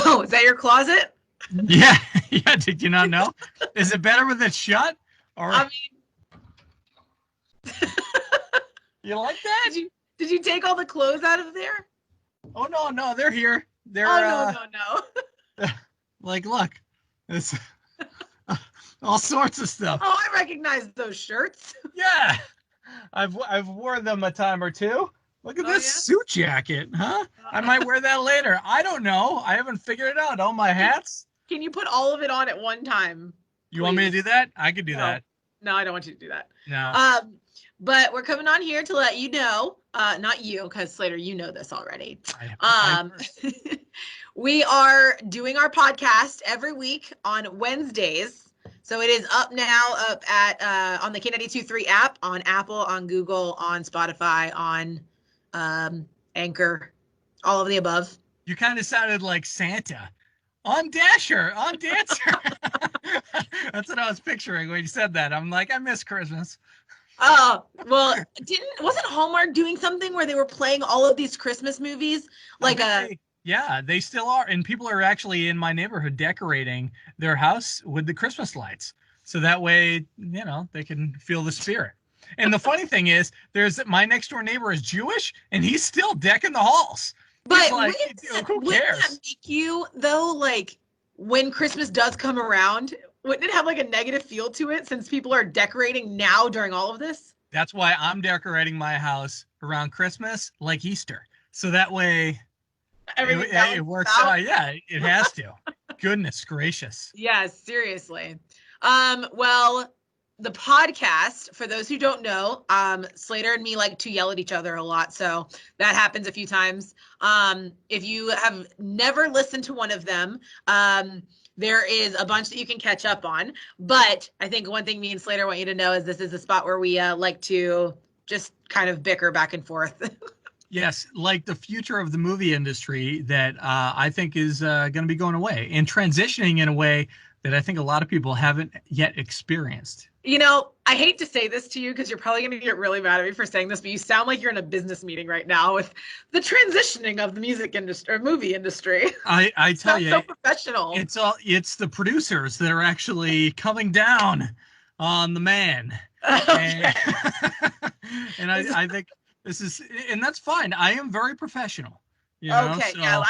Oh, is that your closet? Yeah, yeah. Did you not know? Is it better with it shut? Or I mean, you like that? did you take all the clothes out of there? Oh no, they're here. They're Oh no. like look, it's all sorts of stuff. Oh, I recognize those shirts. Yeah, I've worn them a time or two. Look at Oh this yeah. suit jacket, huh? I might wear that later. I don't know. I haven't figured it out. All my hats. Can you put all of it on at one time, You want me to please? do that? I could do No, that. no, I don't want you to do that. No. But we're coming on here to let you know, not you, because Slater, you know this already. I Um, we are doing our podcast every week on Wednesdays. So it is up now, up at on the K92.3 app, on Apple, on Google, on Spotify, on Anchor, all of the above. You kind of sounded like Santa. On Dasher, on Dancer. That's what I was picturing when you said that. I'm like, I miss Christmas. Oh, well, wasn't Hallmark doing something where they were playing all of these Christmas movies? Yeah, they still are. And people are actually in my neighborhood decorating their house with the Christmas lights. So that way, they can feel the spirit. And the funny thing is, my next door neighbor is Jewish, and he's still decking the halls. But like, who cares? Wouldn't that make you, though, like, when Christmas does come around, wouldn't it have, like, a negative feel to it since people are decorating now during all of this? That's why I'm decorating my house around Christmas like Easter. So that way it works out. Yeah, it has to. Goodness gracious. Yes, seriously. Well, the podcast, for those who don't know, Slater and me like to yell at each other a lot, so that happens a few times. If you have never listened to one of them, there is a bunch that you can catch up on. But I think one thing me and Slater want you to know is this is a spot where we like to just kind of bicker back and forth. Yes, like the future of the movie industry that I think is going to be going away and transitioning in a way that I think a lot of people haven't yet experienced. I hate to say this to you because you're probably going to get really mad at me for saying this, but you sound like you're in a business meeting right now with the transitioning of the music industry or movie industry. I tell you, so professional. It's the producers that are actually coming down on the man. Okay. And I think this is, and that's fine. I am very professional. Okay, so, yeah,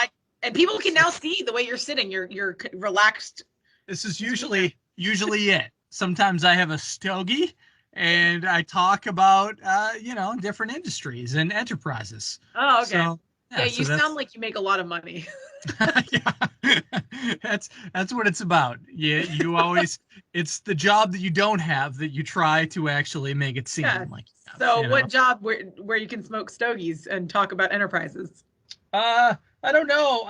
and people can now see the way you're sitting. You're relaxed. This is usually it. Sometimes I have a stogie and I talk about, different industries and enterprises. Oh, okay. So, yeah, you sound like you make a lot of money. Yeah, that's what it's about. You always, it's the job that you don't have that you try to actually make it seem like. So what job where you can smoke stogies and talk about enterprises? I don't know.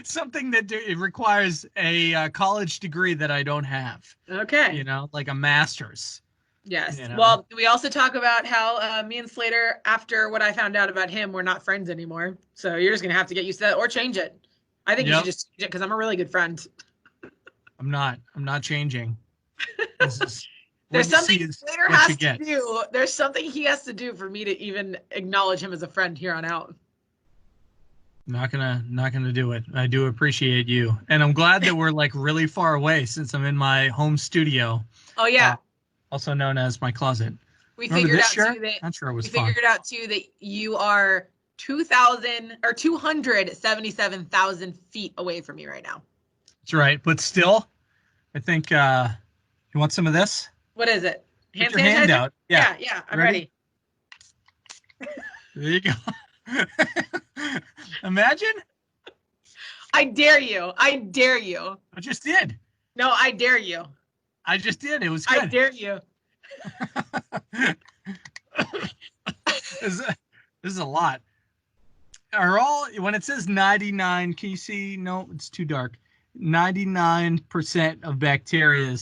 Something that it requires a college degree that I don't have. Okay. Like a master's. Yes. Well, we also talk about how me and Slater, after what I found out about him, we're not friends anymore. So you're just going to have to get used to that or change it. I think you should just change it because I'm a really good friend. I'm not changing. There's something Slater has to do. There's something he has to do for me to even acknowledge him as a friend here on out. Not gonna do it. I do appreciate you, and I'm glad that we're like really far away since I'm in my home studio. Oh yeah. Also known as my closet. We figured out too that I'm sure it was fun. We figured out too that you are 277,000 feet away from me right now. That's right, but still, I think you want some of this? What is it? Put your hand out. Yeah, I'm ready. There you go. Imagine. I dare you. I just did. No, I dare you. I just did. It was good. I dare you. This is a lot. When it says 99, can you see? No, it's too dark. 99% of bacteria.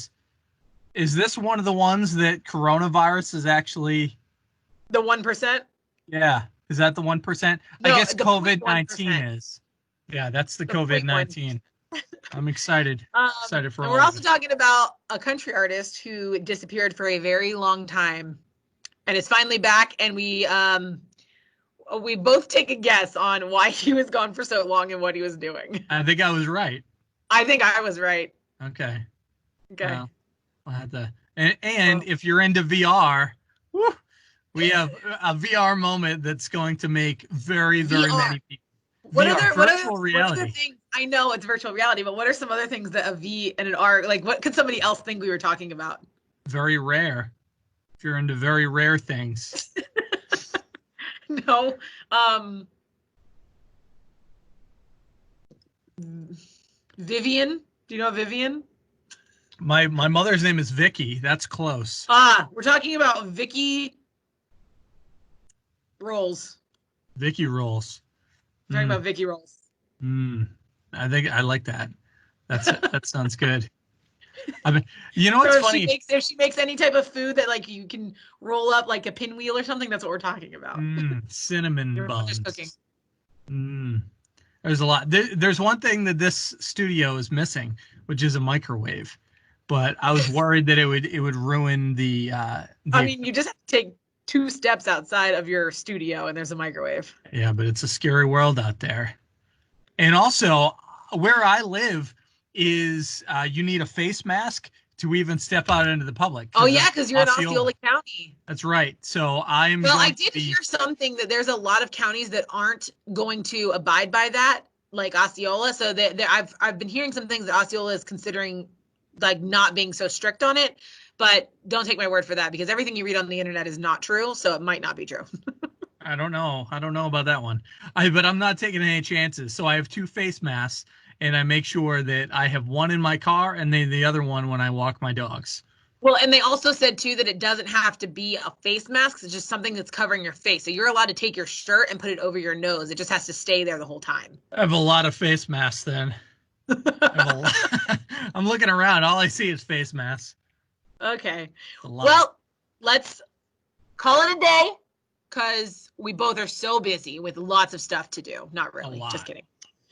Is this one of the ones that coronavirus is actually? The 1%? Yeah. Is that the 1%? No, I guess COVID-19 is. Yeah, that's the COVID-19. I'm excited. Excited for all. We're also talking about a country artist who disappeared for a very long time, and is finally back. And we we both take a guess on why he was gone for so long and what he was doing. I think I was right. I think I was right. Okay. Okay. Well, I'll have to. And if you're into VR, woo, we have a VR moment that's going to make very, very VR. many people. What VR, other virtual what other reality. things? I know it's virtual reality, but what are some other things that a V and an R, like what could somebody else think we were talking about? Very rare. If you're into very rare things. No. Vivian. Do you know Vivian? My mother's name is Vicky. That's close. We're talking about Vicky Rolls. Vicky rolls. We're talking about Vicky Rolls. I think I like that. That sounds good. I mean, you know what's So if funny? if she makes any type of food that like you can roll up like a pinwheel or something, that's what we're talking about. Cinnamon Your mother's buns. cooking. There's a lot. There's one thing that this studio is missing, which is a microwave. But I was worried that it would ruin the. I mean, you just have to take 2 steps outside of your studio and there's a microwave. Yeah, but it's a scary world out there. And also, where I live is you need a face mask to even step out into the public. Oh yeah, because you're in Osceola County. That's right. So I'm. Well, I did hear something that there's a lot of counties that aren't going to abide by that, like Osceola. So I've been hearing some things that Osceola is considering, like not being so strict on it. But don't take my word for that because everything you read on the internet is not true. So it might not be true. I don't know. I don't know about that one. But I'm not taking any chances. So I have 2 face masks, and I make sure that I have one in my car and then the other one when I walk my dogs. Well, and they also said too that it doesn't have to be a face mask. It's just something that's covering your face. So you're allowed to take your shirt and put it over your nose. It just has to stay there the whole time. I have a lot of face masks then. I'm looking around. All I see is face masks. Okay. Well, let's call it a day because we both are so busy with lots of stuff to do. Not really. Just kidding.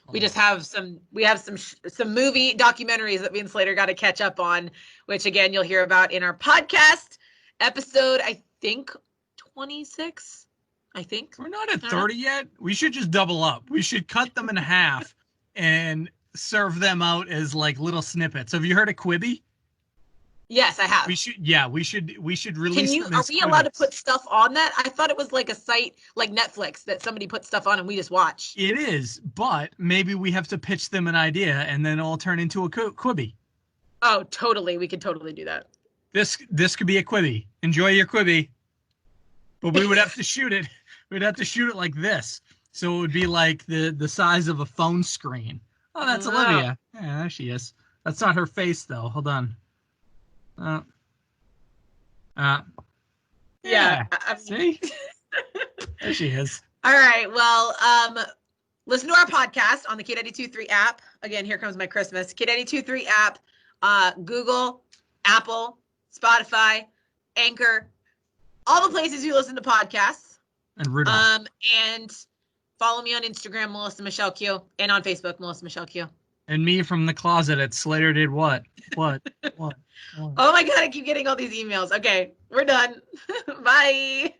We just have some movie documentaries that me and Slater got to catch up on, which again, you'll hear about in our podcast episode, I think 26. I think. We're not at 30 yet. We should just double up. We should cut them in half and serve them out as like little snippets. Have you heard of Quibi? Yes, I have. We should release. Are we allowed to put stuff on that? I thought it was like a site like Netflix that somebody puts stuff on and we just watch. It is, but maybe we have to pitch them an idea and then it'll turn into a Quibi. Oh, totally. We could totally do that. This could be a Quibi. Enjoy your Quibi. But we would have to shoot it. We'd have to shoot it like this. So it would be like the size of a phone screen. Oh, that's Olivia. Yeah, there she is. That's not her face though. Hold on. Yeah. See? There she is. All right. Well, listen to our podcast on the K92.3 app. Again, here comes my Christmas. K92.3 app, Google, Apple, Spotify, Anchor, all the places you listen to podcasts. And Rudolph. And follow me on Instagram, Melissa Michelle Q, and on Facebook, Melissa Michelle Q. And me from the closet at Slater did what? What? Oh my God, I keep getting all these emails. Okay, we're done. Bye.